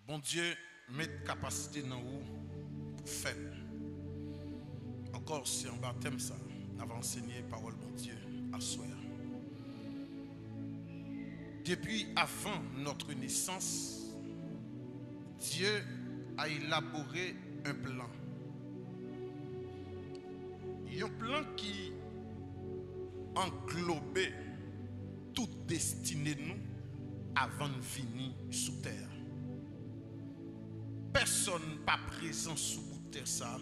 Bon Dieu, met capacité dans vous pour faire. Encore si en baptême ça, avant enseigner parole bon Dieu à soi. Depuis avant notre naissance, Dieu a élaboré un plan. Un plan qui englobait toute destinée de nous avant de venir sous terre. Personne pas présent sous terre ça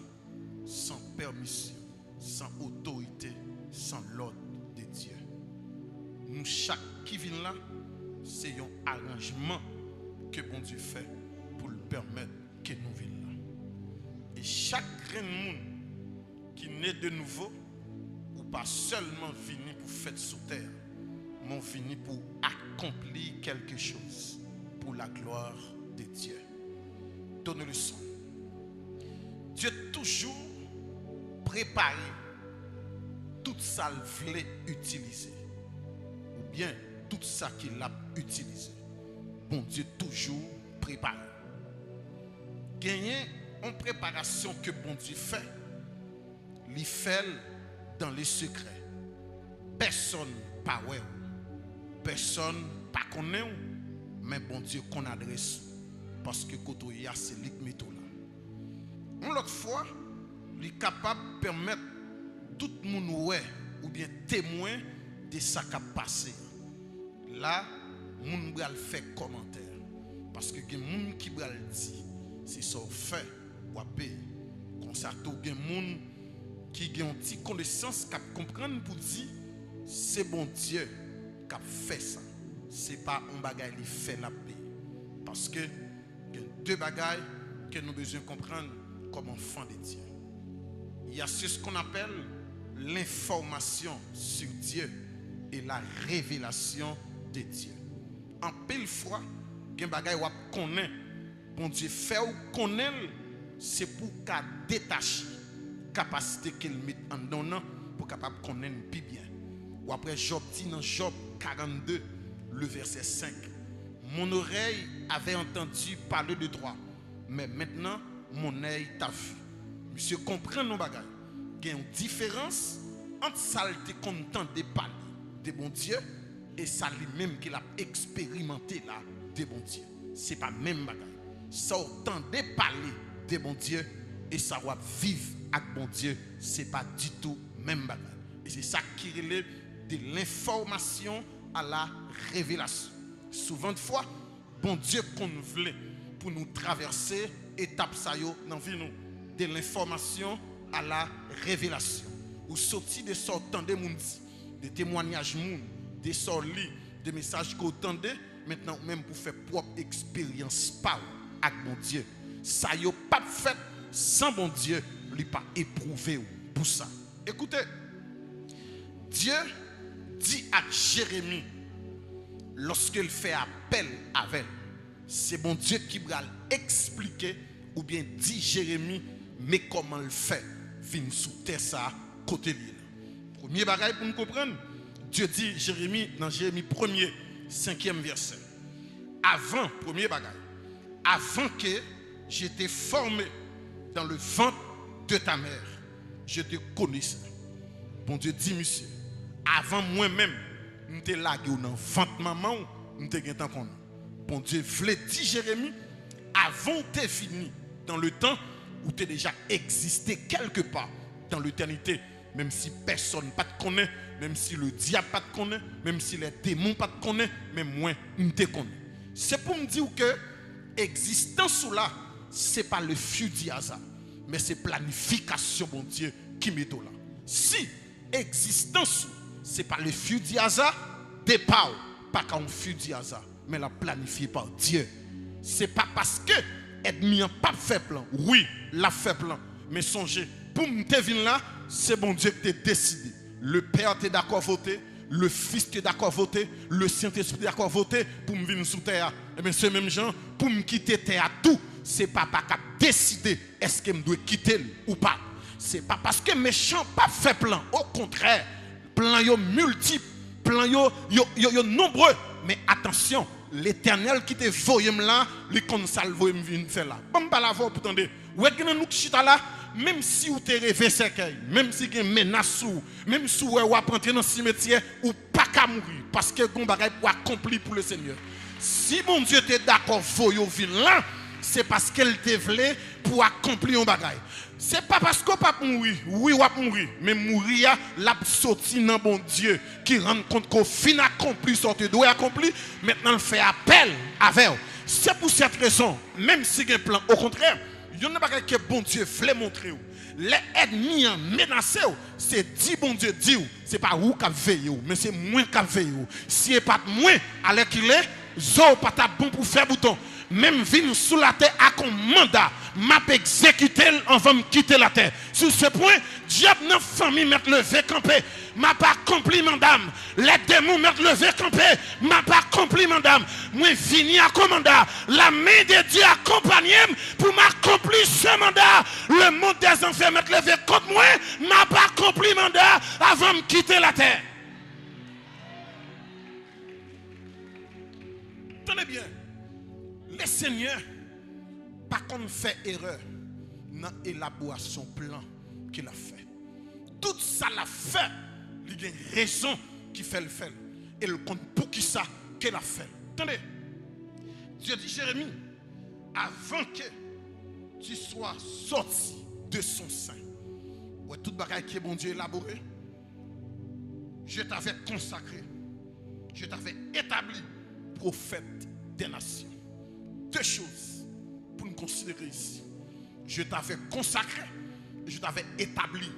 sans permission, sans autorité, sans l'ordre de Dieu. Nous chaque qui vient là, c'est un arrangement que bon Dieu fait pour le permettre que nous venions là. Et chaque monde qui naît de nouveau, ou pas seulement venu pour faire sous terre, mais venu pour accomplir quelque chose pour la gloire de Dieu. Donnez le son. Dieu toujours préparé tout ça qu'il voulait utiliser, ou bien tout ça qu'il a utilisé. Bon Dieu toujours préparé. Gagner en préparation que bon Dieu fait, il fait dans les secrets. Personne pas ouais, personne pas connaît, mais bon Dieu qu'on adresse parce que quand il y a c'est lit métaux là. Une autre fois, il est capable de permettre tout le monde ouais ou bien témoin de ça qui a passé. Là, moun bral fait commentaire parce que gen moun qui bral dit c'est ça fait ou payer. Comme ça tout gen moun qui gen une petite connaissance qui comprendre pour dire c'est bon Dieu qui a fait ça. C'est pas un bagage qui fait la paix. Parce que il y a deux bagages que nous besoin comprendre comme enfants de Dieu. Il y a ce qu'on appelle l'information sur Dieu et la révélation de Dieu. En pile fois, il y a des bagages qu'on connaît. Bon Dieu fait ou connaît, c'est pour qu'à détacher capacité qu'il met en donnant pour capable connaître plus bien. Ou après Job dit dans Job 42, le verset 5. Mon oreille avait entendu parler de toi, mais maintenant mon œil t'a vu. Monsieur comprend nos bagages. Il y a une différence entre ça qu'on entendait parler de bon Dieu et ça lui-même qu'il a expérimenté là de bon Dieu. C'est pas même bagage. Ça entendait parler de bon Dieu et ça va vivre avec bon Dieu, c'est pas du tout même bagage. Et c'est ça qui relève de l'information à la révélation. Souvent de fois, bon Dieu qu'on voulait pour nous traverser étape ça yo dans vie nous de l'information à la révélation. Ou sorti de sortant de moun des témoignages moun, des sorlis, des messages qu'on entendait maintenant même pour faire propre expérience par avec bon Dieu. Ça yo pas fait sans bon Dieu, lui pas éprouvé pour ça. Écoutez, Dieu dit à Jérémie lorsqu'il fait appel avec, c'est bon Dieu qui va expliquer ou bien dit Jérémie, mais comment le fait, vient sous terre ça, côté l'île. Premier bagage pour nous comprendre, Dieu dit Jérémie, dans Jérémie 1er, 5e verset. Avant, premier bagage, avant que j'étais formé dans le ventre de ta mère, je te connaissais. Bon Dieu dit, monsieur, avant moi-même, je te lagué dans le ventre maman, je te gagné temps. Bon Dieu voulait dire Jérémie, avant que tu fini dans le temps où tu déjà existé quelque part dans l'éternité, même si personne ne te connaît, même si le diable ne te connaît, même si les démons ne te connaissent, même moi, je te connais. C'est pour me dire que l'existence là, ce n'est pas le fût du hasard, mais c'est planification, bon Dieu, qui met là. Si existence, ce n'est pas le fût du hasard, départ, pas qu'un fût du hasard, mais la planifiée par Dieu. Ce n'est pas parce que ennemi n'a pas fait plan. Oui, l'a fait plan. Mais songez, pour me venir là, c'est bon Dieu qui t'a décidé. Le Père t'est d'accord voté, le Fils t'est d'accord voté, le Saint-Esprit t'est d'accord voté pour me venir sous terre. Et bien, ce même gens, pour me quitter terre tout, c'est papa qui a décidé est-ce que je dois quitter ou pas. C'est pas parce que méchant pas fait plan. Au contraire, plan yo multiple, plan yo nombreux. Mais attention, l'Éternel qui te voyé là, lui comme ça le voyé me venir faire là. Bon pas la voix pour tendre. Ouais que nous chita là, même si vous te rêvé cercueil, même si il y a une menace ou même si vous rentrer dans le cimetière ou pas qu'à mourir parce que gon bagay pour accomplir pour le Seigneur. Si bon Dieu t'es d'accord voyé venir là, c'est parce qu'elle te voulait pour accomplir un bagay. C'est pas parce qu'on pas mourir, oui, on va mourir, mais mourir, l'a sorti dans bon Dieu qui rend compte qu'au fin accompli, ce que doit accomplir, maintenant il fait appel avec eux. C'est pour cette raison, même si il y a un plan, au contraire, il y a un bagage que bon Dieu voulait montrer. Les ennemis menacés, c'est dit bon Dieu dit, c'est pas vous qui veillez, mais c'est moi qui veille. Si ce n'est pas moi, alors qu'il est, zo pas ta bon pour faire bouton. Même vin sous la terre à un mandat, m'a exécuté avant de quitter la terre. Sur ce point, diable dans la famille m'a levé campé, m'a pas accompli madame. Les démons m'a levé campé, m'a pas accompli madame. Moi fini à commander. La main de Dieu accompagne pour m'accomplir ce mandat. Le monde des enfers m'a levé contre moi, m'a pas accompli mandat avant de quitter la terre. Tenez bien. Le Seigneur, pas qu'on fait erreur dans l'élaboration plan qu'il a fait. Tout ça l'a fait, il y a une raison qui fait le faire. Et le compte pour qui ça qu'il a fait. Attendez, Dieu dit Jérémie, avant que tu sois sorti de son sein, ouais, toute bagaille qui est bon Dieu élaboré, je t'avais consacré, je t'avais établi prophète des nations. Deux choses pour nous considérer ici. Je t'avais consacré, je t'avais établi.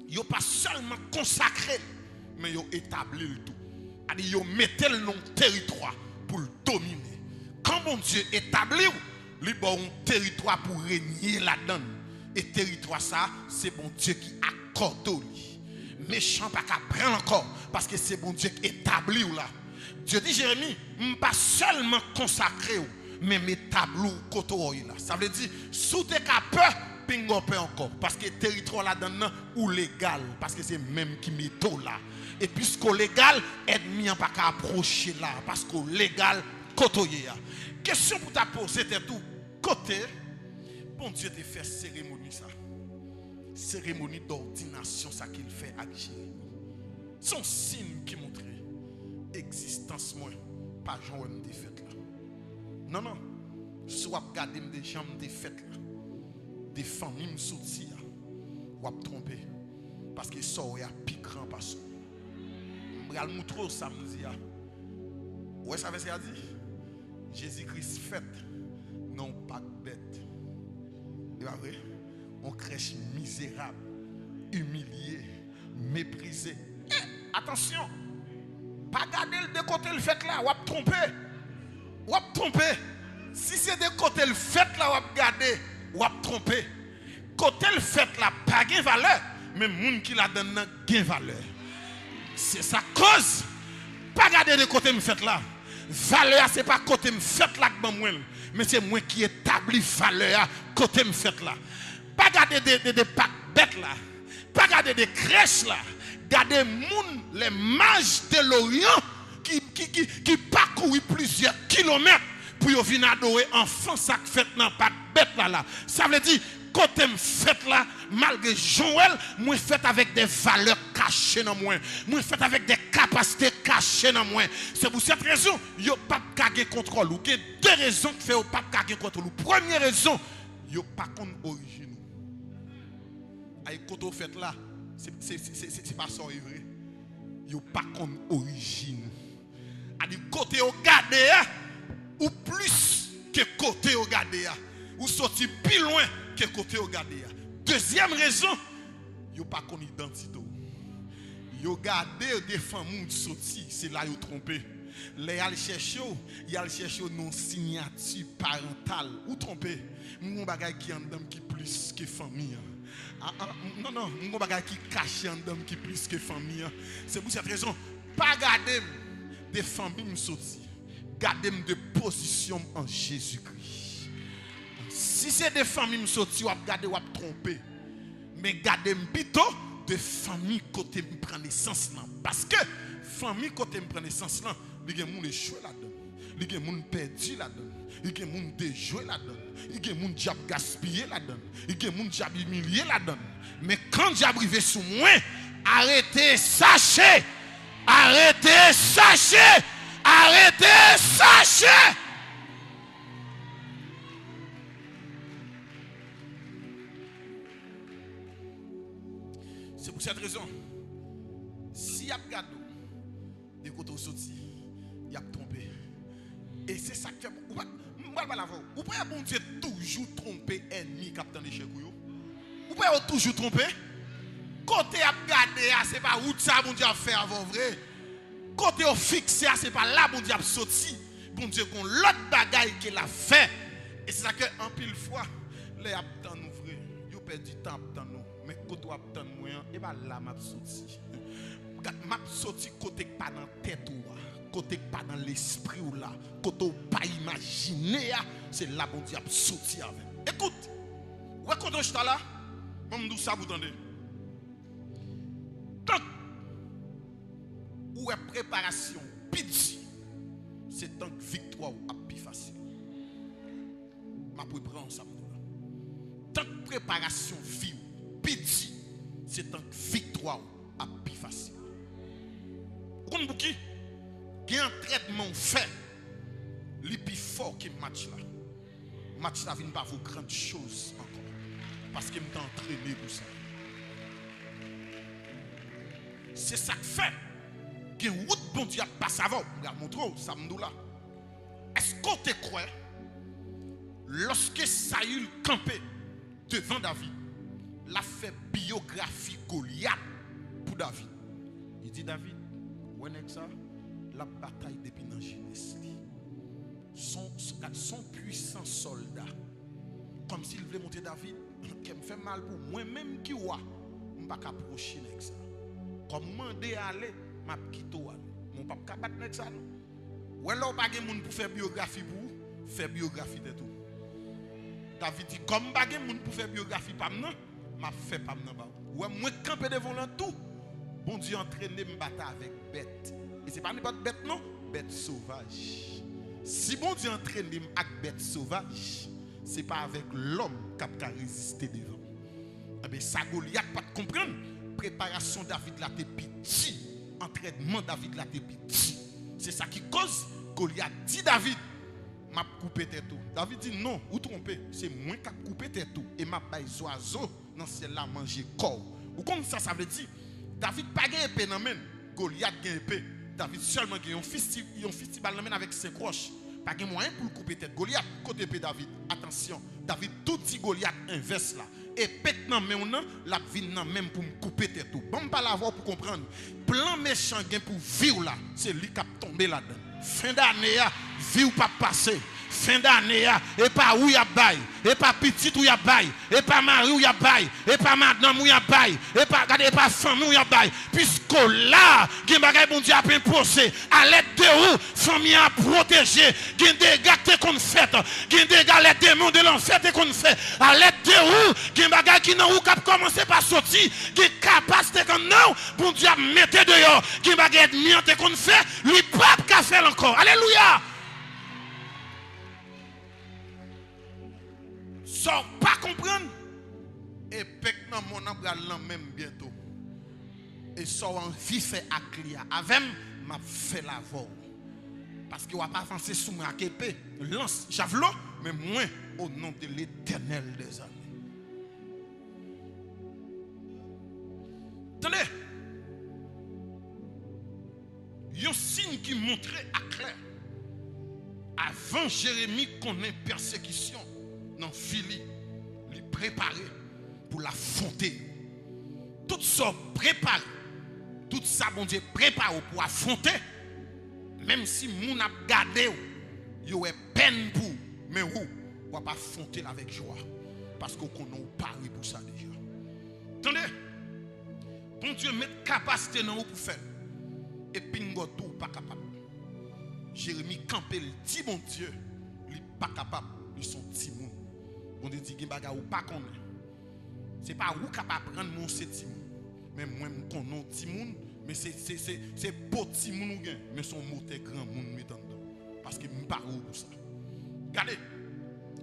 Il n'a pas seulement consacré, mais il a établi le tout. Il a mis le nom territoire pour le dominer. Quand mon Dieu établit, il a un territoire pour régner là-dedans. Et territoire ça, c'est bon Dieu qui accorde. Méchant pas qu'à prendre encore, parce que c'est bon Dieu qui établit là. Dieu dit Jérémie, je ne pas seulement consacré, mais mes tableaux côté là. Ça veut dire, sous tes peur, pingo peur encore. Parce que le territoire là-dedans, ou légal. Parce que c'est même qui met là. Et puisque légal, ennemi n'a pas qu'à approcher là. Parce que légal, côté là. Question pour ta poser, c'était tout. Côté, bon Dieu te fait cérémonie ça. Cérémonie d'ordination, ça qu'il fait avec Jérémie. Son signe qui montre existence moins, pas Jean de fait là. Non, non. Soit regarder des gens de fait là. Des familles sorties là. Ou à tromper. Parce que ça est plus grand parce que. Je vais vous montrer samedi. Ouais, ça veut dire Jésus-Christ fait. Non, pas bête. C'est pas vrai? On crèche misérable, humilié, méprisé. Attention! Pas garder de côté le fait là, ou à tromper. Ou à tromper. Si c'est de côté le fait là, ou à garder, ou à tromper. Côté le fait là, pas de valeur, mais les gens qui la donnent gain valeur. C'est sa cause. Pas garder de côté le fait là. Valeur, c'est pas côté le fait là que moi, mais c'est moi qui établis valeur côté le fait là. Pas garder des packs bêtes là. Pas garder des crèches là. Gardez les mages de l'Orient qui parcourent plusieurs kilomètres pour venir adorer enfant ça fait dans pas bête là. Ça veut dire côté me fait là malgré Joël, moi fait avec des valeurs cachées dans moi. Moi fait avec des capacités cachées dans moi. C'est pour cette raison, yo pas gagner contrôle. Ou il y a deux raisons qui fait pas gagner contrôle. Première raison, yo pas connaît origine. Ay côté fait là c'est pas ça vrai. Yo pas comme origine. A dit côté au garder ou plus que côté au garder ou sorti plus loin que côté au garder. Deuxième raison, yo pas comme identité. Yo garder des familles sorti, c'est là yo trompé. Les al chercher, y al chercher non signature parentale ou trompé. Mon bagay qui en dame qui plus que famille. Non, mon bagage qui cache en dame qui plus que famille. C'est pour cette raison, pas garder des familles sorties, garder de position en Jésus-Christ. Si c'est des familles sorties, ou garder ou tromper, mais garder plutôt de familles côté me prend naissance là. Parce que famille côté me prend naissance là, il y a moun échoué là-dedans. Il y a des gens perdus là-dedans. Il y a des gens déjoués là-dedans. Il y a des gens qui ont gaspillé là-dedans. Il y a des gens qui ont humilié là-dedans. Mais quand diable arrive sous moi, arrêtez, sachez. Arrêtez, sachez. Arrêtez, sachez. C'est pour cette raison, si y a gardé des côtés sortis, il y a trompé. Et c'est ça qui fait. Vous pouvez bon Dieu toujours tromper ennemi captain d'échec. Vous pouvez toujours tromper. Côté à garder, c'est pas où ça bon Dieu a fait avant vrai. Côté au fixé, c'est pas là bon Dieu a sorti. Bon Dieu qu'on l'autre bagaille qu'il a fait. Et c'est ça que en pile fois les habitants nous frère, yo perd du temps dans nous. Mais côté habitants moyen et pas là m'a sorti. M'a sorti côté pas dans tête ou côté pas dans l'esprit ou là, côté pas imaginer, c'est là bon Dieu a sorti avec. Écoute, ouais quand je suis là, même nous ça vous entendez. Tant ou est préparation pitié, c'est tant que victoire a plus facile. Ma préparation ça tant que préparation vie pitié, c'est tant que victoire a plus facile. Vous comprenez qui? Il y a un traitement fait, le plus fort que le match là. Le match là ne vient pas vous grandes choses encore. Parce qu'il m'a entraîné pour ça. C'est ça qui fait que une route bon Dieu passe avant. Regarde mon trou, ça me dit là. Est-ce qu'on te croit? Lorsque Saül campait devant David, il a fait biographie Goliath pour David. Il dit David, où est ça? La bataille depuis la jeunesse. Son puissant soldat. Comme s'il voulait monter David, qui me fait mal pour moi-même qui voit, je ne peux pas approcher avec ça. Comme je demande à aller, je vais quitter. Je ne peux pas battre avec ça. Ou alors, pas de monde pour faire biographie pour vous, faire biographie de tout. David dit, comme je n'ai pas de monde pour faire biographie pour moi, je fais pas moi. Ou moi, camper devant le tout, bon Dieu entraîné me battre avec bête. Et ce n'est pas n'importe bête, non, bête sauvage. Si bon Dieu entraîne avec bête sauvage, ce n'est pas avec l'homme qui a résisté devant. Eh bien, ça, Goliath, pas de comprendre. Préparation David là, t'es petit. Entraînement David là, t'es petit. C'est ça qui cause Goliath dit David, m'a coupé tête tout. David dit non, ou trompé, c'est moi qui a coupé tête tout. Et m'a baillé oiseau dans celle-là manger corps. Ou comme ça, ça veut dire, David pas gagné épée dans main, Goliath gagne épée. David seulement gagne un festival dans main avec 5 roches. Pas de moyen pour couper tête. Goliath, côté épée David. Attention, David tout dit Goliath inverse là. Et pète nan men nan, la vie nan même pour me couper tête tout. Bon pas la voir pour comprendre. Plan méchant gain pour vivre là, c'est lui qui a tombé là-dedans. Fin d'année, vie ou pas passer. Fin d'année, et pas où y a bail, et pas petit où y a bail, et pas mari où y a bail, et pas madame où y a bail, et pas famille où y a bail. Puisque là, il y a des bagay bon Dieu a imposé, à l'aide de où, famille a protégé, il y a des gars qu'on fait, il y a des gars les démons de l'enfer qu'on fait, à l'aide de où, il y a des bagay qui n'ont pas commencé par sortir, qui est capacité qu'on non, bon Dieu a mis dehors, il y a des bagay qu'on fait, lui pas qu'à faire encore. Alléluia. Sans pas comprendre. Et pek nan mon abral même bientôt. Et sans envie fait aclia. Avec m'a fait la voix. Parce qu'il va pas avancer sous ma épée. Lance javelot, mais moins au nom de l'Éternel des armées. Attendez. Un signe qui montrait à clair. Avant Jérémie connaît persécution. Dans Phili, lui préparer pour l'affronter. Tout ça préparé, tout ça bon Dieu prépare pour affronter. Même si moun a gardé, il y a peine pour, mais vous va pas affronter avec joie, parce qu'on connaît pari pour ça déjà. Attendez, bon Dieu met capacité dans vous pour faire, et pingo tout pas capable. Jérémie campé le dit bon Dieu, il pas capable, ils sont petits moun. On dit que baga ou pas connaît. C'est pas ou capable prendre mon petit moun. Mais moi je connais petit moun, mais c'est petit moun ou gain, mais son mot est grand moun mettant dedans. parce que je ne parle pas pour ça. Regardez,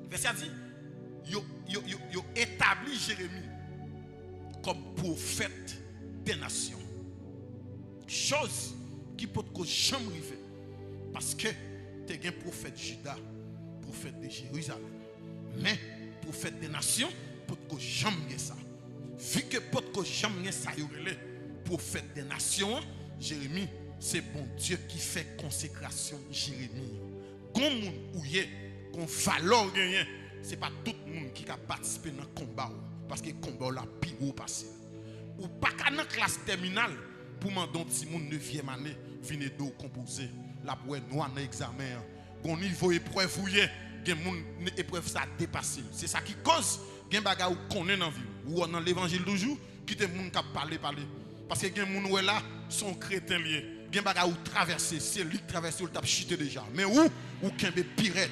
verset dit, yo établi Jérémie comme prophète des nations. Chose qui peut jamais arriver. Parce que tu es un prophète Juda, prophète de Jérusalem. Mais prophète des nations, peut jamais ça. Vu que peut jamais ça, prophète des nations, Jérémie, c'est bon Dieu qui fait consécration Jérémie. Quand moun ouye, qu'on valeur gagné, c'est pas tout le monde qui a participé dans le combat. Parce que le combat la pire passé. Ou pas qu'à dans classe terminale pour m'en si moun 9e année venez d'eau composer la boue noire dans l'examen. Gon niveau épreuve ouye, gen moun épreuve ça dépassé. C'est ça qui cause gen baga ou connaît dans vie ou dans l'évangile toujours qui te moun qui parler. Parce que gen moun ou là sont chrétiens liés. Gen baga ou traverser, c'est lui qui traverser ou t'a chuté déjà. Mais ou kembe pire.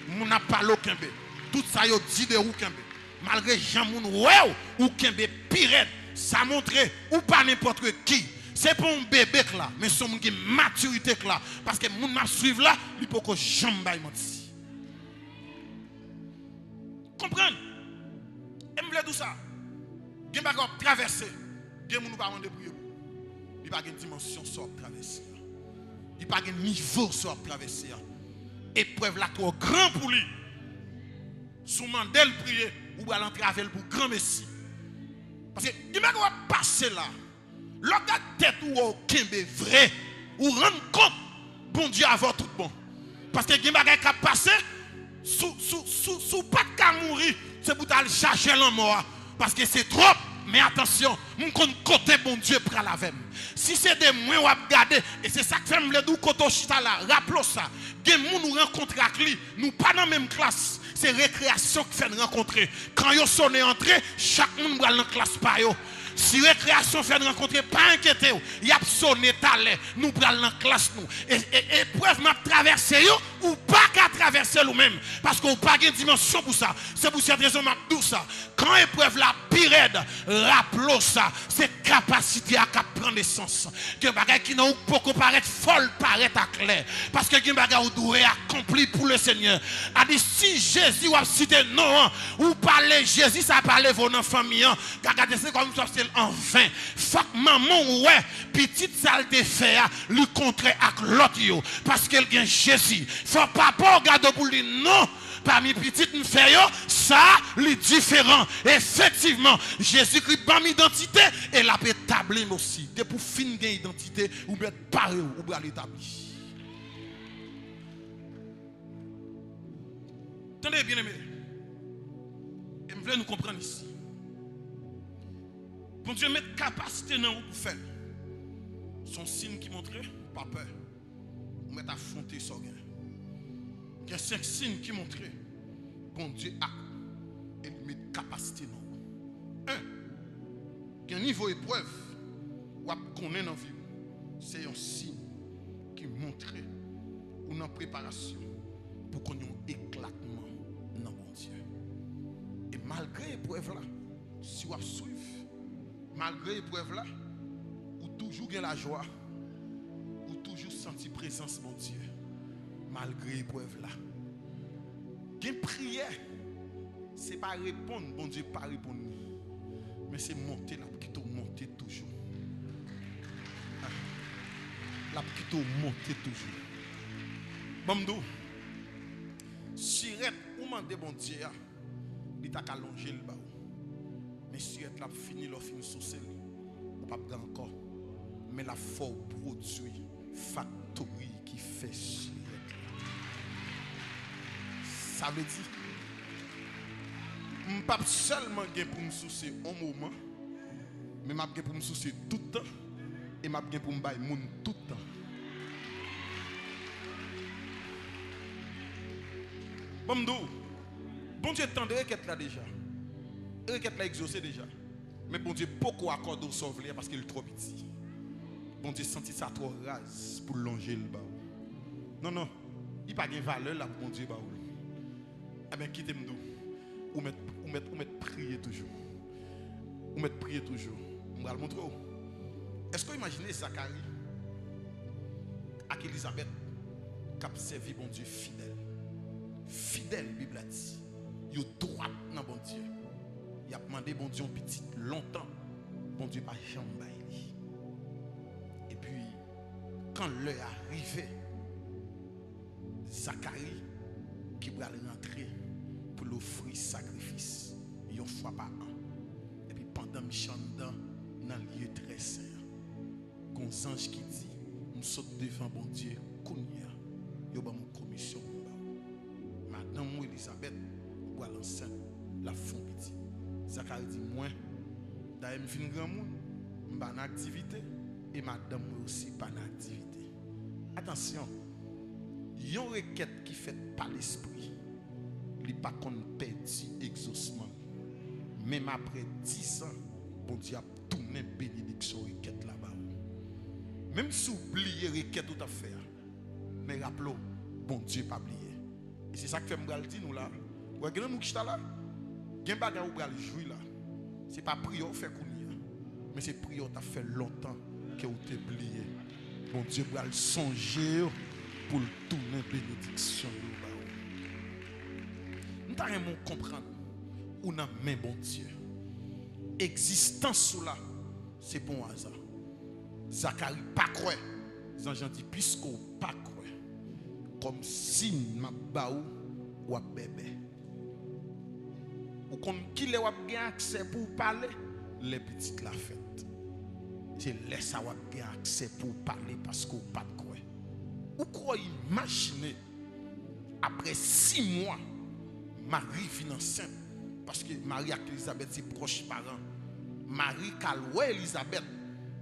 Moun n'a pas l'eau kembe. Tout ça yo dit de ou kembe. Malgré Jean moun ou kembe pire, ça montre ou pas n'importe qui. C'est pour un bébé là, mais c'est une maturité là. Parce que moun m'a suivre là, il faut que jamais menti. Comprenez? Et me tout ça. Gen baga traverser. Gen moun pas demander prier. Il pas une dimension sur traverser. Il pas un niveau sur traverser. Épreuve là trop grand pour lui. Sous mandel prier ou aller en travel pour grand messie. Parce que il va passer là. L'autre tête ou au kembe vrai ou rendre compte bon Dieu avant tout bon. Parce que il va passer sous pas de cas mourir, c'est pour aller chercher l'homme mort parce que c'est trop. Mais attention, mon côté bon Dieu prend la veine. Si c'est des moyens ou à regarder, et c'est ça que fait me dire koto chita là, rappelons ça. Des gens nous rencontrent avec lui, nous pas dans la même classe. C'est récréation qui fait nous rencontrer. Quand yo sonne entré, chaque monde va dans la classe par yo. Si récréation fait nous rencontrer, pas inquiétez vous. Il y a sonné talé, nous prenons dans la classe nous. Et preuve m'a traversé yo ou pas qu'à traverser nous-même parce qu'on pas de dimension pour ça. C'est pour cette raison m'a dit ça. Quand épreuve la pire, rappelons ça, c'est capacité à prendre essence. Que bagay qui n'a pas paraître folle paraître à clair parce que bagay ou doit accompli pour le Seigneur. A dit si Jésus a cité non ou parler Jésus ça parler vos famille, regardez c'est comme ça c'est en vain. Faut que maman ouais petite salle de fait lui contrer avec l'autre yo parce qu'elle gagne Jésus. Faut pas regarder pour lui non. Parmi petites nous faisons ça, les différents. Effectivement, Jésus-Christ a une identité et la peut établir aussi. De pour finir une identité ou bien pareil ou bien l'établir. Attendez bien aimé. Et je veux nous comprendre ici. Bon Dieu met capacité dans vous pour faire. Son signe qui montre pas peur. Vous mettez affronter ça. Il y a 5 signes qui montrent bon Dieu a et met capacité dans vous. 1. Il y a un niveau épreuve ou à connaître dans la vie. C'est un signe qui montre ou en préparation pour qu'on ait un éclatement dans bon Dieu. Et malgré l'épreuve là, si vous suivez, malgré l'épreuve là, vous toujours avez la joie, vous toujours senti présence mon Dieu. Malgré l'épreuve là. Une prière, ce n'est pas répondre, bon Dieu, pas répondre. Mais c'est monter là, qui te monter toujours. Là, qui te monter toujours. Bamdou, si vous demandez bon Dieu, il t'a allongé le bas. Mais si vous avez fini, vous finissez sous celle, vous ne pouvez pas encore. Mais la foi produit factory qui fait chier. Ça veut dire, je ne peux pas seulement pour me soucier un moment, mais je peux pour me soucier tout le temps et je peux pour me bailler tout le temps. Bon Dieu tend de requête là déjà. Requête là exaucé déjà. Mais bon Dieu, pourquoi accorder au sauver parce qu'il est trop petit. Bon Dieu sentit ça trop rase pour longer le bas. Non, il n'y a pas de valeur là pour bon Dieu. Eh bien, quittez-moi. Ou mettre prier toujours. Ou mettre prier toujours. On va le montrer. Est-ce que vous imaginez Zacharie avec Elisabeth? qui servi bon Dieu fidèle. Fidèle, Bible a dit. Yo droit dans bon Dieu. Il a demandé bon Dieu un petit longtemps. Bon Dieu pas jamais. Et puis quand l'heure est arrivée, Zacharie qui va rentrer pour l'offrir sacrifice une fois par an. Et puis pendant que je suis dans le lieu très saint, il y a un ange qui dit, nous sommes devant bon Dieu, il y a une commission. Madame Elisabeth, pour l'enceinte, la fond petit. Zacharie dit, moi, d'ailleurs, je suis un grand monde, je suis en activité, et madame aussi pas en activité. Attention, il y a une requête qui est faite par l'esprit. Il n'est pas qu'on perdu exaucement. Même après 10 ans, bon Dieu a tourné bénédiction requête là-bas. Même si vous oubliez requête tout à fait, mais rappelez-vous, bon Dieu pas oublié. Et c'est ça que fait me dire nous là. Vous voyez nous qui sommes là, il y a un bagage où vous jouer là. Ce n'est pas prière fait kounia, mais c'est prière qui a fait longtemps que vous avez oublié. Bon Dieu va le songer pour le tourner bénédiction. Nous devons comprendre où nous avons bon Dieu. Existence là, c'est bon hasard. Zacharie pas croire. Jean dit puisqu'on pas croire. Comme si m'a baou ou bébé. Ou qu'on qui le a accès pour parler, les petites la fête. C'est laisse ça a accès pour parler parce qu'on pas de croire. Ou quoi imaginer après 6 mois Marie vient enceinte parce que Marie et Elisabeth c'est proches parents. Marie calwe Elisabeth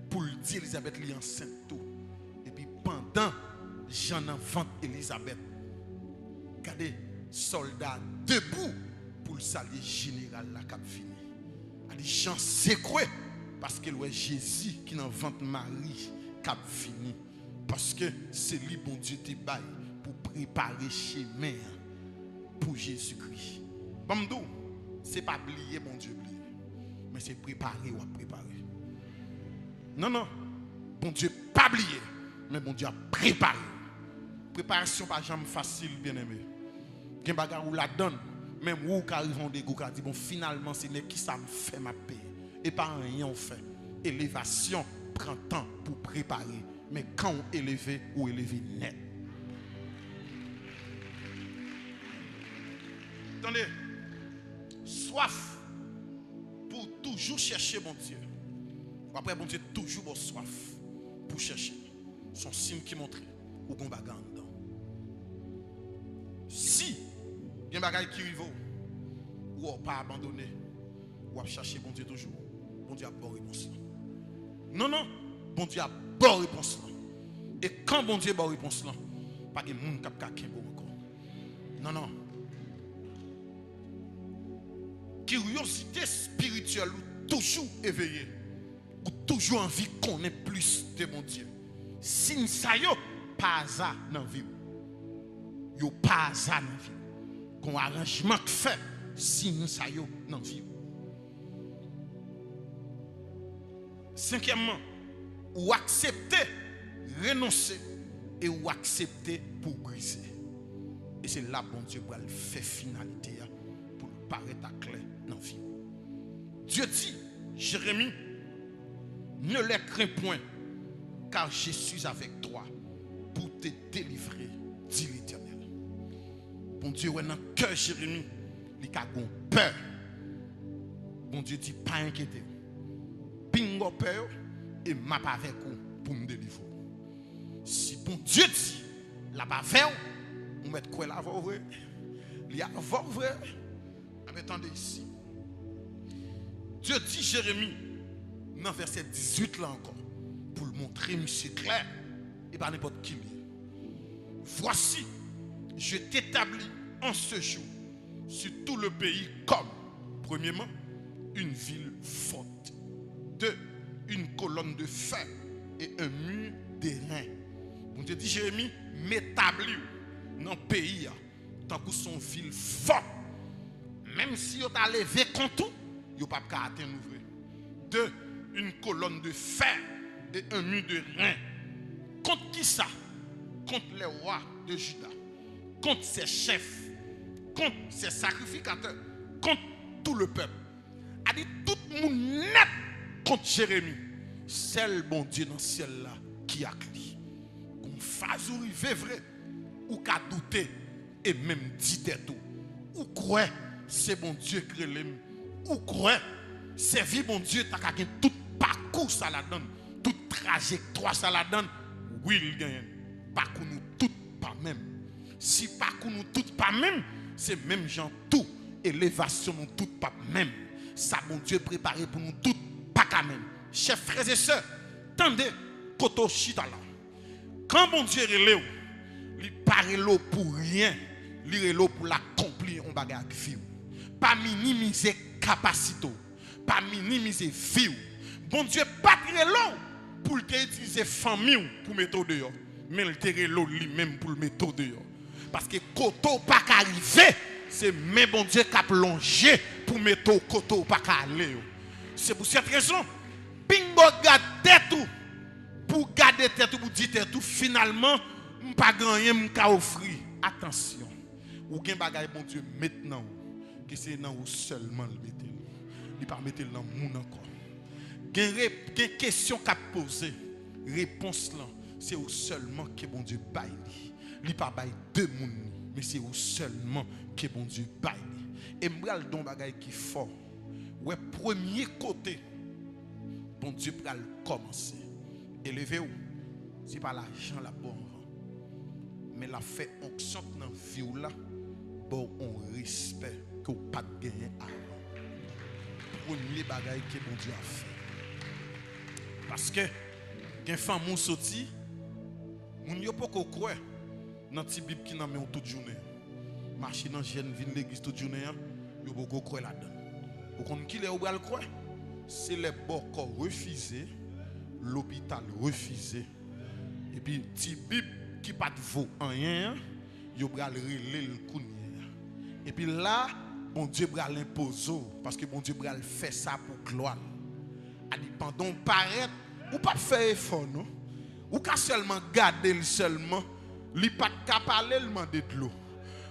pour lui dire Elisabeth est enceinte tout. Et puis pendant Jean enfant Elisabeth, regardez soldats debout pour le salut général la cap fini. A dit Jean c'est quoi parce que le Jésus qui n'en vente Marie cap fini parce que c'est lui bon Dieu te bail pour préparer chemin pour Jésus-Christ. Bamdou, c'est pas oublier bon Dieu oublier, mais c'est préparer ou préparer. Non non, bon Dieu pas oublier, mais bon Dieu a préparé. Préparation pas jamais facile bien aimé. Gen bagarre ou la donne, même ou qui arrivent des go dit bon finalement c'est qui ça me fait ma paix et pas rien on fait. Élévation prend temps pour préparer, mais quand on élevé ou élevé net. Attendez, soif pour toujours chercher mon Dieu. Après, bon Dieu, toujours bon soif pour chercher. Son signe qui montre ou qu'on bagarre dedans. Si il y a un bagage qui arrive ou on pas abandonné, ou on chercher bon Dieu toujours, bon Dieu a bonne réponse. Non, non, bon Dieu a bonne réponse. Et quand bon Dieu a bonne réponse, pas de monde qui a encore. Non, non. Curiosité spirituelle ou toujours éveillée ou toujours envie qu'on ait plus de mon Dieu. Si ça yo pas ça dans vie. Yo pas ça dans vie. Qu'on arrangement fait si ça yo dans vie. Cinquièmement, ou accepter renoncer et ou accepter pour briser. Et c'est là bon Dieu va le faire finalité pour paraître clair dans la vie. Dieu dit, Jérémie, ne les crains point, car je suis avec toi pour te délivrer, dit l'Éternel. Bon Dieu, dans le cœur Jérémie, il a peur. Bon Dieu dit, pas inquiéter. Bingo peur et m'a pas avec vous pour me délivrer. Si bon Dieu dit, là-bas vers vous, met quoi là vrai? Il y a vrai. Attendez ici. Dieu dit Jérémie, dans verset 18 là encore, pour le montrer, monsieur clair, et pas n'importe qui. Voici, je t'établis en ce jour sur tout le pays comme, premièrement, une ville forte, deux, une colonne de fer et un mur d'airain. Bon Dieu dit Jérémie, m'établis dans le pays, tant que son ville forte. Même si vous avez levé contre tout, vous n'avez pas atteindre l'ouvrir. Deux, une colonne de fer et un mur de rein. Contre qui ça? contre les rois de Juda, contre ses chefs, contre ses sacrificateurs, contre tout le peuple. A dit tout le monde net contre Jérémie. C'est le bon Dieu dans le ciel là qui a crié. Qu'on fasse ou rive vrai, ou qu'à douter, et même dit tout. Ou croire, c'est bon Dieu qui l'aime. Ou croire, c'est vie bon Dieu, t'as qu'à tout parcours ça la donne, toute trajectoire ça la donne. Oui, il gagne. Parcours nous toutes pas même. Si parcours nous toutes pas même, c'est même gens tout. Élévation nous toutes pas même. Ça bon Dieu préparé pour nous toutes pas quand même. Chers frères et sœurs, tendez, koto chita là. Quand bon Dieu relève, il parle l'eau pour rien, il relève pour l'accomplir en bagage vie. Pas minimiser capacité, pas minimiser vie. Bon Dieu pas relève pour utiliser famille pour mettre dehors, mais il te relève lui-même pour le mettre dehors. Parce que koto pas arriver, c'est même bon Dieu qui a plongé pour mettre koto pas aller. C'est pour cette raison. Bingo garder tout pour garder tête pour dire tout finalement pas gagner m'ka offrir attention ou gen bagay bon Dieu maintenant que c'est dans ou seulement le mettre il pas mettre dans moun encore gen question qu'a poser réponse là c'est ou seulement que bon Dieu bail li pas bail deux moun mais c'est ou seulement que bon Dieu bail et m'bral don bagay qui fort ouais premier côté bon Dieu va commencer. Élevez-vous. Ce n'est pas l'argent la bonne. Mais la fait onction dans la vie là, bon, on respect que vous pas gagner avant. Premier bagage que bon Dieu a fait. Parce que, quand femme moun sorti, moun yo pas croire dans ti Bible qui n'a mis toute journée. Marcher dans jeune vin l'église toute journée, yo pas croire là-dedans. Vous connaissez qui les ou le croire? C'est les corps refusés, l'hôpital refusé, et puis petit bib qui pas de vaut rien, yo bral relé le kounier. Et puis là, bon Dieu bral l'imposer parce que bon Dieu bral fait ça pour gloire. Ali pendant paraître ou pas faire effort non, ou ka seulement garder le seulement, li pas ka parler le demander de l'eau.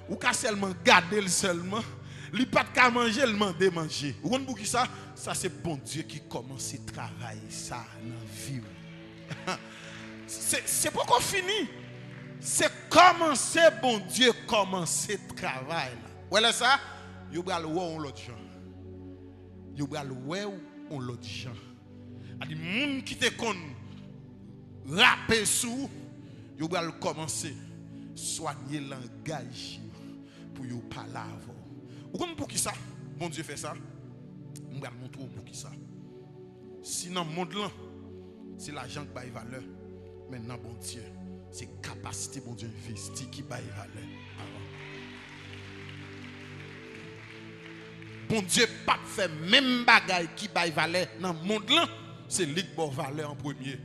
Ou ka seulement garder le seulement, li pas ka manger le demander manger. Vous comprenez pour qui ça? Ça c'est bon Dieu qui commence à travailler ça dans la vie. C'est pas qu'on finit. C'est commencer bon Dieu commencer le travail là. Voilà ça, yo bral wè on l'autre gens. Yo bral wè on l'autre gens. A di moun qui te kon rapper sous, yo bral commencer soigner langage pour yo parler avant. Vous comprenez pour qui ça? Bon Dieu fait ça. On va montrer pour qui ça. Sinon, le monde là, c'est l'argent qui baille valeur. Maintenant, bon Dieu, c'est capacité, bon Dieu, investi qui baille valeur. Bon Dieu, pas fait même bagaille qui baille valeur. Dans le monde là, c'est lui qui baille valeur en premier.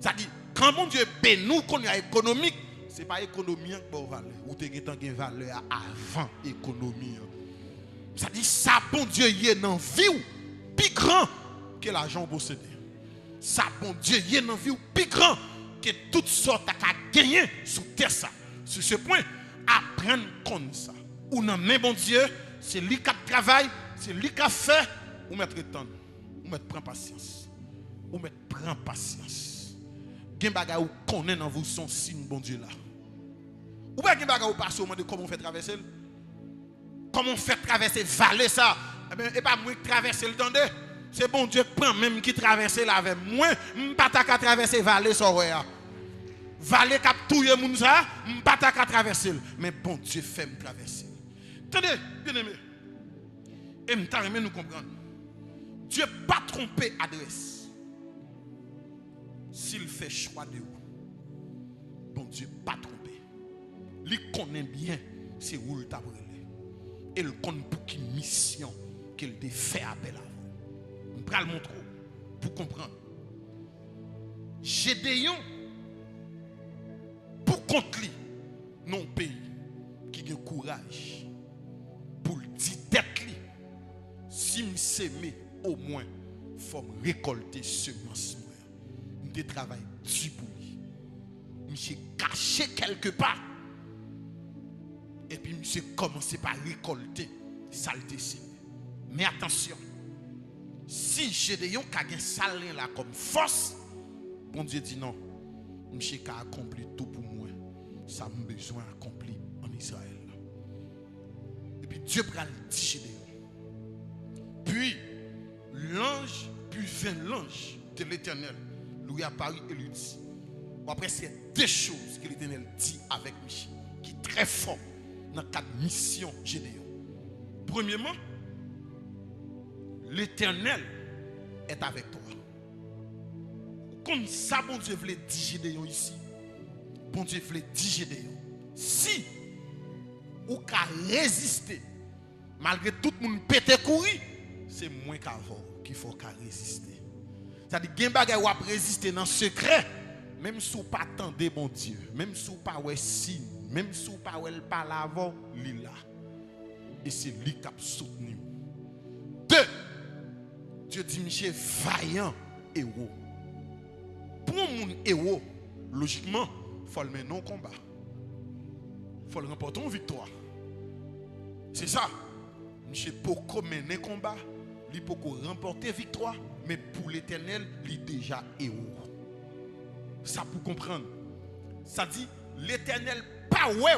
C'est-à-dire, quand bon Dieu paie nous, qu'on a économique, ce n'est pas l'économie qui baille valeur. Ou tu as une valeur avant l'économie. Ça dit ça bon Dieu y est dans la vie plus grand que l'argent possédé. Ça bon Dieu y est dans la vie plus grand que toutes sortes à gagner sur terre ça. Sur ce point, apprendre comme ça. Ou non mais bon Dieu, c'est lui qui travaille, c'est lui qui fait ou mettre temps, ou mettre prend patience. Ou mettre prend patience. Gen bagay ou connaît dans vous son signe bon Dieu là. Ou pas gen bagay ou passe au moment de comment on fait traverser. Comment on fait traverser vallée ça? Eh bien, et pas moi qui traverse le temps. C'est bon Dieu qui prend même qui traverse là avec moi. Je ne pas traverser vallée ça. Vallée qui a touillé moun ça, je ne pas traverser. Mais bon Dieu fait me traverser. Attendez, bien aimé. Et me nous comprendre. Dieu pas trompé adresse. S'il fait choix de vous. Bon Dieu pas trompé. Il connaît bien c'est où il t'a brûlé. Et le connaît pour qui mission qu'il a fait appel à vous. Je vais le montrer pour comprendre. Gédéon, pour contre lui, non pays qui a courage pour le dire tête lui, si me s'aimer au moins, il faut récolter semence. Je travaille dur pour lui. monsieur caché quelque part. Et puis monsieur commencé par récolter saleté. Mais attention, si Gédéon a gagné salin là comme force, bon Dieu dit non, monsieur a accompli tout pour moi. Ça m'a besoin d'accomplir en Israël. Et puis Dieu prend le dit Gédéon. Puis l'ange, puis vint l'ange de l'Éternel, lui apparut et lui dit. Après, c'est deux choses que l'Éternel dit avec Michel, qui est très fort dans la mission Gédéon. Premièrement, l'Éternel est avec toi. Comme ça, bon Dieu voulait dire Gédéon ici. Bon Dieu voulait dire Gédéon. Si ou qu'à résister, malgré tout le monde pété courir, c'est moins qu'avant qu'il faut qu'à résister. C'est-à-dire qu'il y a des bagages qui ont résister dans le secret, même si vous ne pas attendez bon Dieu, même si vous ne pas signe, même si vous ne pas parler avant, il là. Et c'est lui qui a soutenu. Deux, Dieu dit, Michel, vaillant héros. Pour mon héros, logiquement, il faut le mener en combat. Il faut le remporter en victoire. C'est ça. Michel, pour mener combat, il peut remporter victoire, mais pour l'Éternel, il est déjà héros. Ça pour comprendre. Ça dit, l'Éternel pas ouais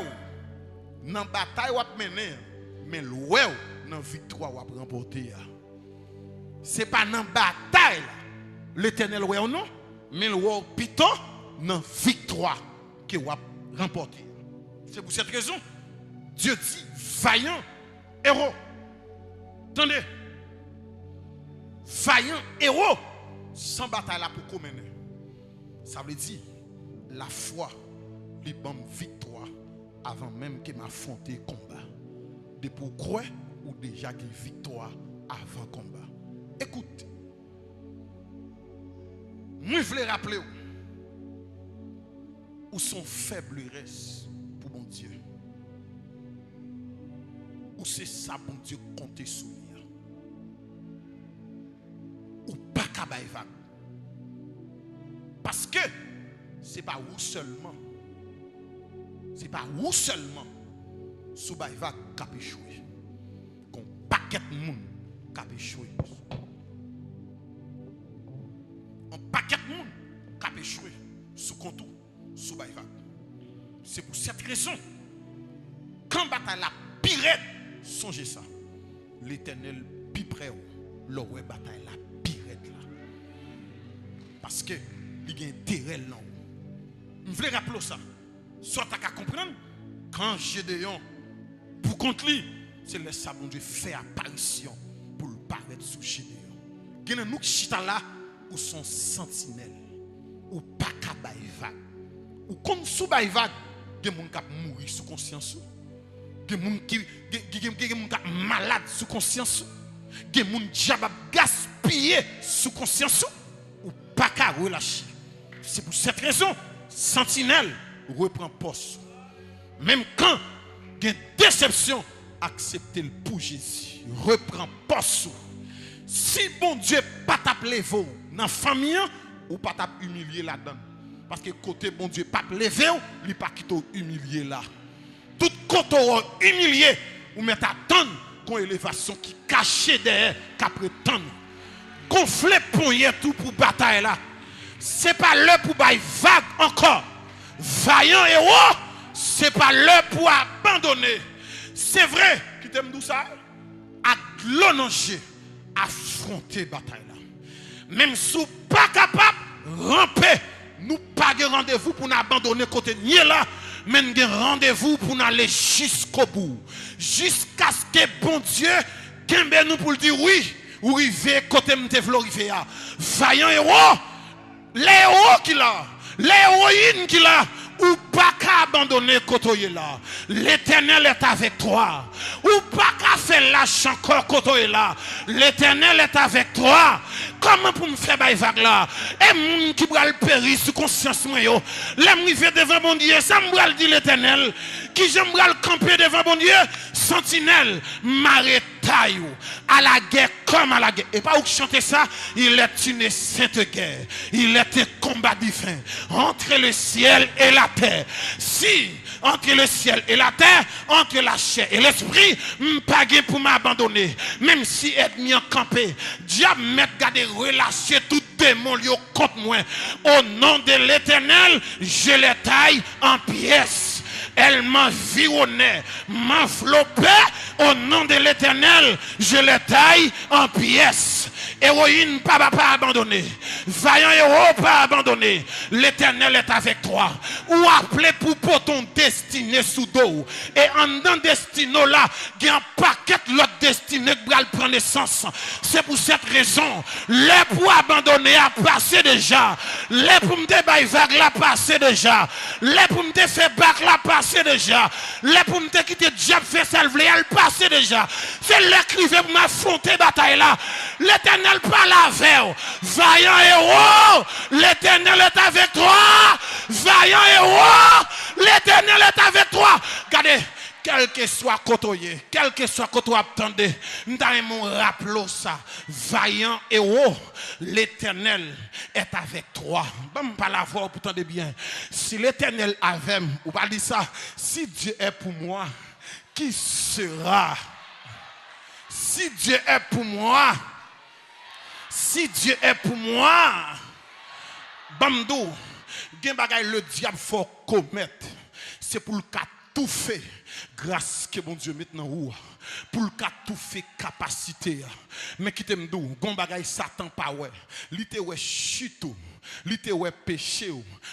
dans la bataille ou mener, mais ouais dans la victoire ou remporter. C'est pas dans la bataille l'Éternel ouais ou non, mais le ouais plutôt dans la victoire que ou remporter. C'est pour cette raison, Dieu dit vaillant héros. Attendez. Vaillant héros sans bataille là pour mener. Ça veut dire la foi lui donne victoire avant même que m'affronter le combat. De pourquoi ou déjà une victoire avant le combat. Écoute, moi je voulais rappeler où sont faiblesses pour mon Dieu. Ou c'est ça bon Dieu compter sur lui. Ou pas qu'à vague. Parce que ce n'est pas où seulement. Ce n'est pas où seulement. Sous vague qui a échoué. Qu'on paquet de monde qui a échoué. Un paquet de monde qui a échoué sous contour, sous vague. C'est pour cette raison. Quand bataille la pirate, songez ça. L'Éternel plus près le bataille la pirate là. Parce que il y a un intérêt là. Je voulais rappeler ça. Soit tu as comprendre, quand Gédéon, pour contre lui, c'est le sabon Dieu fait apparition pour le paraître sous Gédéon. Il y a nous qui chita là, ou sont sentinelles, ou pas qu'à vague. Ou comme sous vague, il y a des gens qui mourent sous conscience. Il y a des gens qui sont malades sous conscience. Il y a des gens qui ont gaspillé sous conscience. Ou pas qu'à relâcher. C'est pour cette raison, sentinelle reprend poste. Même quand il y a une déception, acceptez le pour Jésus. Reprend poste. Si bon Dieu pas t'appeler vous dans la famille, ou pas t'humilier là-dedans. Parce que côté bon Dieu pas lever, il pas quitter humilier là. Tout côté humilié, ou mettre à tonne qu'on élévation qui cachée derrière, qu'à prétendre. Conflit pour y tout pour bataille là. C'est pas l'heure pour bailler vague encore. Vaillant héros, c'est pas l'heure pour abandonner. C'est vrai, qui t'aime d'où ça? À glononcher, affronter bataille là. Même si vous pas capable, ramper. Nous pas de rendez-vous pour nous abandonner côté nier là, mais nous rendez-vous pour nous aller jusqu'au bout. Jusqu'à ce que bon Dieu, qu'embe nous pour dire oui, ou river côté m'te glorifier. Vaillant héros, les héros qui là, les héroïnes qui là, ou pas qu'à abandonner côté là. L'Éternel est avec toi. Ou pas qu'à faire lâche encore côté là. L'Éternel est avec toi. Comment pour me faire bail vague là? Et moun qui va le périr sous conscience moi yo. L'aimer devant mon Dieu, ça me va le dire l'Éternel. Qui j'aimerais le camper devant mon Dieu, sentinelle, m'arrête bataille, à la guerre comme à la guerre. Et pas où chanter ça, il est une sainte guerre. Il est un combat divin entre le ciel et la terre. Si entre le ciel et la terre, entre la chair et l'esprit, pas pour m'abandonner. Même si ennemi en campé, diable m'a gardé relâcher tout démon contre moi. Au nom de l'Éternel, je les taille en pièces. Elle m'environnait, m'enveloppait. Au nom de l'Éternel, je les taille en pièces. Héroïne, pas abandonné. Vaillant héros, pas abandonné. L'Éternel est avec toi. Ou appelé pour ton destiné sous dos. Et en dans destiné là, il y a un paquet l'autre destiné qui va prendre naissance. C'est pour cette raison, les pour abandonner a passé déjà. Les pour me débailler vague la passé déjà. Les pour me faire bac la passé déjà. Les pour me quitter diable fait salver elle passé déjà. C'est l'écrivain pour m'affronter bataille là. L'Éternel parle avec. Vaillant héros, l'Éternel est avec toi. Vaillant héros, l'Éternel est avec toi. Regardez, quel que soit côté, quel que soit côté attendez, nous avons rappelé ça. Vaillant héros, l'Éternel est avec toi. Bon, pas la voix pour tendre bien. Si l'Éternel est avec moi, ou pas dire ça, si Dieu est pour moi, qui sera? Si Dieu est pour moi, si Dieu est pour moi, Bamdou, le diable faut commettre. C'est pour le cas tout fait. Grâce que mon Dieu maintenant ou pour le cas tout fait capacité. Mais qui t'aime d'où? Gon bagay Satan pas ouais. Li te ouais chito, li te ouais péché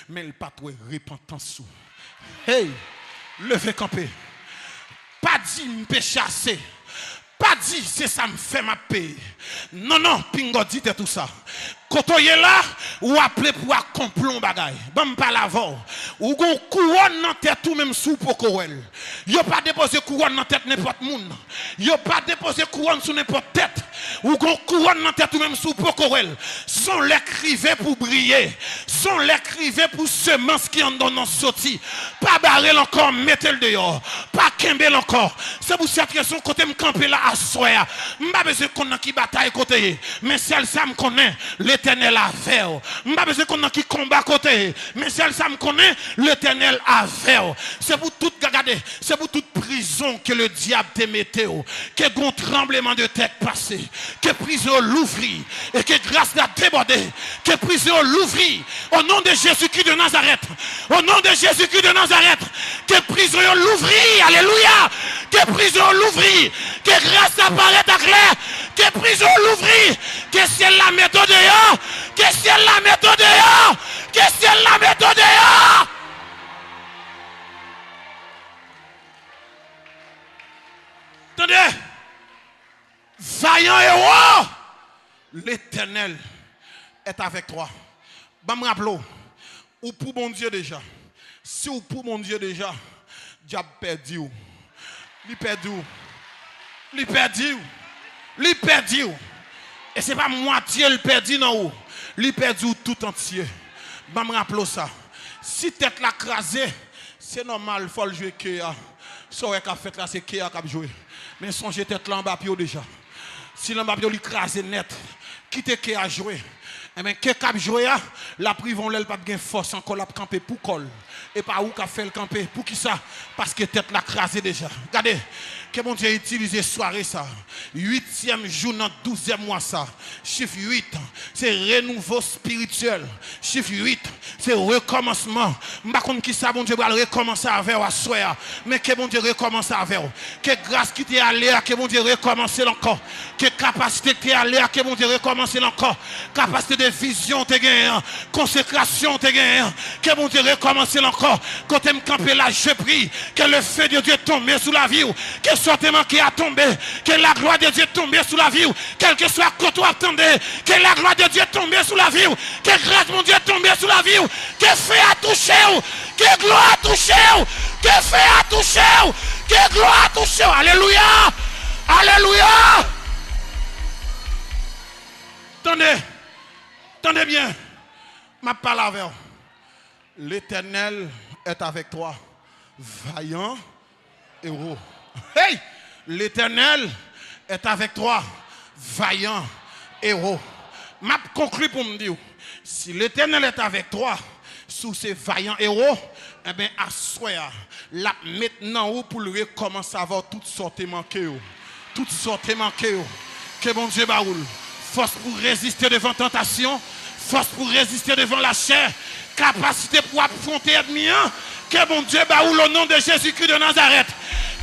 mais il pas ouais repentance. Hey, levez camper. Pas dit me péché assez. Pas dit c'est ça me fait ma paix. Non non, pingo dit tout ça. Quand on est là, ou appelé pour accomplir bagay. Bon pas l'avant. Ou gon couronne dans tête tout même sous pour Corel. Yo pas déposer couronne dans tête n'importe monde. Yo pas déposer couronne sous n'importe tête. Ou gon couronne dans tête tout même sous pour Corel. Sont l'écrivain pour briller. Sont l'écrivain pour semence qui en donne sorti. Pas barrer encore, mettez-le dehors. Pas kembel encore. C'est pour cette raison côté me camper là à soya. M'pas besoin qu'on a qui bataille côté. Mais celle ça me connaît. L'Éternel a fait. M'pas besoin qu'on a qui combat côté. Mais celle ça me connaît. L'Éternel a fait. C'est pour tout regarder. C'est pour toute prison que le diable te mette. Que gon tremblement de tête passé. Que prison l'ouvrit. Et que grâce n'a débordé. Que prison l'ouvrit. Au nom de Jésus-Christ de Nazareth. Au nom de Jésus-Christ de Nazareth. Que prison l'ouvrit. Alléluia. Que prison l'ouvrit. Que grâce apparaît à clair. Que prison l'ouvrit. Que ciel la méthode dehors. Que ciel la méthode dehors. Que ciel la méthode dehors. Attendez. Vaillant héros. L'Éternel est avec toi. Bah me rappelons. Ou pour mon Dieu déjà. Si ou pour mon Dieu déjà, diable perdu. Li perdu. Li perdu. Li perdu. Et c'est pas moitié le perdu non. Li perdu tout entier. Bah me rappelons ça. Si tête la crasée, c'est normal, faut le jouer Kéa. Ça ouais qu'a fait là c'est Kéa qui a joué. Mais songez tête là en bas déjà. Si l'Mbappé li crasé net, quitte Kéa jouer. Et bien, qui a joué, la privon l'elle pas de force encore la camper pour col. Et pas où qu'a fait le camper. Pour qui ça? Parce que tête la crasé déjà. Regardez, que mon Dieu a utilisé soirée ça. 8e jour dans 12e mois ça. Chiffre 8, c'est renouveau spirituel. Chiffre 8, c'est recommencement. Je ne sais pas qui ça, mon Dieu va recommencer avec à soir. Mais que mon Dieu recommence avec. Que grâce qui t'est allé, que mon Dieu recommence encore. Que capacité qui t'est allé, que mon Dieu recommence encore. Capacité de vision te gagne, consécration te gagne, que mon Dieu recommence encore. Quand tu me camper là, je prie que le feu de Dieu tombe sous la vie, que sortement qui a tombé, que la gloire de Dieu tombe sous la vie, quel que soit quand tu attendez, que la gloire de Dieu tombe sous la vie, que grâce mon Dieu tombe sous la vie, que feu a touché, que gloire a touché, que feu a touché, que gloire a touché. Alléluia, alléluia. Attendez. Attendez bien, ma parole. L'Éternel est avec toi, vaillant héros. Hey, l'Éternel est avec toi, vaillant héros. M'a conclu pour me dire, si l'Éternel est avec toi, sous ces vaillants héros, eh bien, à soi, là, maintenant, où pour lui commencer à avoir toutes sortes de manquées. Toutes sortes de manquées. Que bon Dieu baoule. Force pour résister devant tentation, force pour résister devant la chair, capacité pour affronter l'ennemi. Que bon Dieu baoule au nom de Jésus-Christ de Nazareth.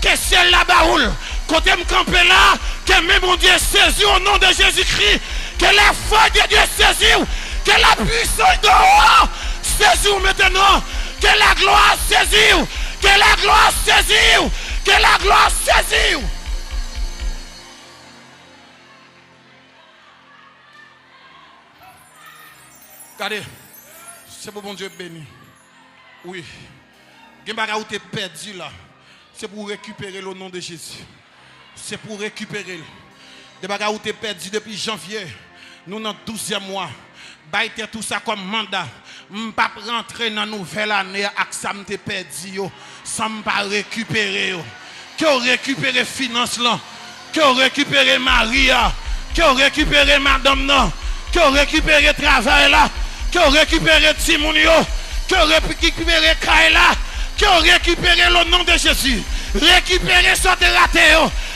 Que ciel la baoule. Côté me camper là, que mes bon Dieu saisi au nom de Jésus-Christ. Que la foi de Dieu saisit. Que la puissance de haut saisit maintenant. Que la gloire saisit. Que la gloire saisit. Que la gloire saisit. Regardez, c'est pour bon Dieu béni. Oui. Gen baga ou te perdu là. C'est pour récupérer le nom de Jésus. C'est pour récupérer. Des baga ou te perdu depuis janvier. Nous dans 12e mois. Baïte tout ça comme mandat. M'pas rentrer dans nouvelle année avec ça m'te perdu yo. Ça m'pas récupérer yo. Que récupérer finance là. Que récupérer Maria. Que récupérer madame non. Que récupérer travail là. Que récupérer Timoun yo. Que récupérer Kaila. Que récupérer le nom de Jésus. Récupérer ce de raté.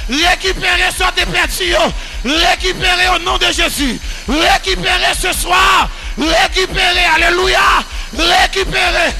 Récupérer ce de perdu. Récupérer au nom de Jésus. Récupérer ce soir. Récupérer. Alléluia. Récupérer.